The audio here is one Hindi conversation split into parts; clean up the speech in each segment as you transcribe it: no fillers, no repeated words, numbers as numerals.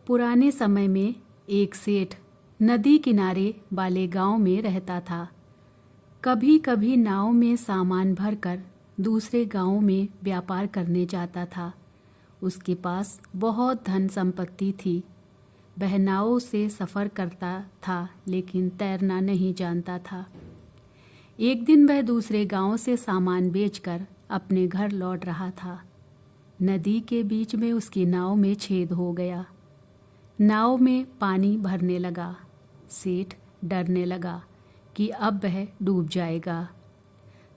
पुराने समय में एक सेठ नदी किनारे वाले गांव में रहता था। कभी कभी नाव में सामान भरकर दूसरे गांव में व्यापार करने जाता था। उसके पास बहुत धन संपत्ति थी। वह नाव से सफ़र करता था लेकिन तैरना नहीं जानता था। एक दिन वह दूसरे गांव से सामान बेचकर अपने घर लौट रहा था। नदी के बीच में उसकी नाव में छेद हो गया। नाव में पानी भरने लगा। सेठ डरने लगा कि अब वह डूब जाएगा।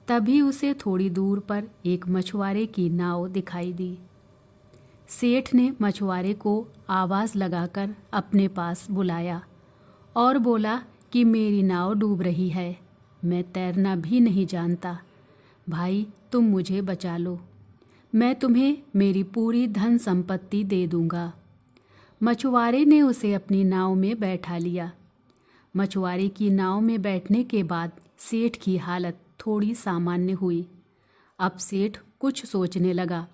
तभी उसे थोड़ी दूर पर एक मछुआरे की नाव दिखाई दी। सेठ ने मछुआरे को आवाज़ लगाकर अपने पास बुलाया और बोला कि मेरी नाव डूब रही है, मैं तैरना भी नहीं जानता। भाई, तुम मुझे बचा लो, मैं तुम्हें मेरी पूरी धन संपत्ति दे दूंगा। मछुआरे ने उसे अपनी नाव में बैठा लिया। मछुआरे की नाव में बैठने के बाद सेठ की हालत थोड़ी सामान्य हुई। अब सेठ कुछ सोचने लगा।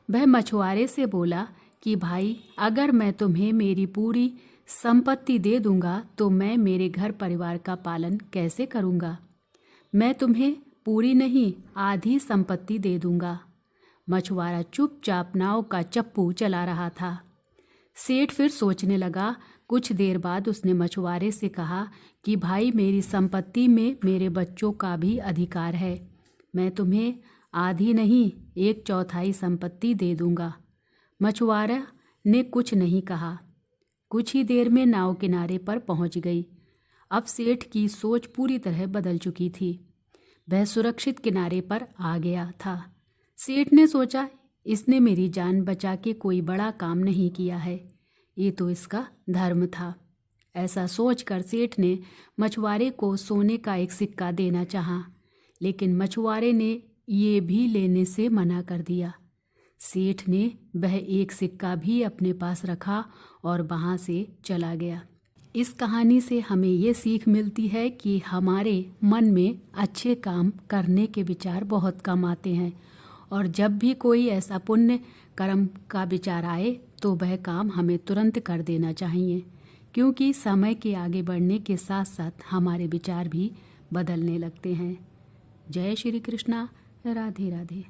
वह मछुआरे से बोला कि भाई, अगर मैं तुम्हें मेरी पूरी संपत्ति दे दूंगा तो मैं मेरे घर परिवार का पालन कैसे करूंगा? मैं तुम्हें पूरी नहीं, आधी संपत्ति दे दूंगा। मछुआरा चुपचाप नाव का चप्पू चला रहा था। सेठ फिर सोचने लगा। कुछ देर बाद उसने मछुआरे से कहा कि भाई, मेरी संपत्ति में मेरे बच्चों का भी अधिकार है। मैं तुम्हें आधी नहीं, 1/4 संपत्ति दे दूंगा। मछुआरा ने कुछ नहीं कहा। कुछ ही देर में नाव किनारे पर पहुंच गई। अब सेठ की सोच पूरी तरह बदल चुकी थी। वह सुरक्षित किनारे पर आ गया था। सेठ ने सोचा, इसने मेरी जान बचा के कोई बड़ा काम नहीं किया है, ये तो इसका धर्म था। ऐसा सोचकर सेठ ने मछुआरे को सोने का एक सिक्का देना चाहा, लेकिन मछुआरे ने ये भी लेने से मना कर दिया। सेठ ने वह एक सिक्का भी अपने पास रखा और वहाँ से चला गया। इस कहानी से हमें ये सीख मिलती है कि हमारे मन में अच्छे काम करने के विचार बहुत कम आते हैं, और जब भी कोई ऐसा पुण्य कर्म का विचार आए तो वह काम हमें तुरंत कर देना चाहिए, क्योंकि समय के आगे बढ़ने के साथ साथ हमारे विचार भी बदलने लगते हैं। जय श्री कृष्णा। राधे राधे।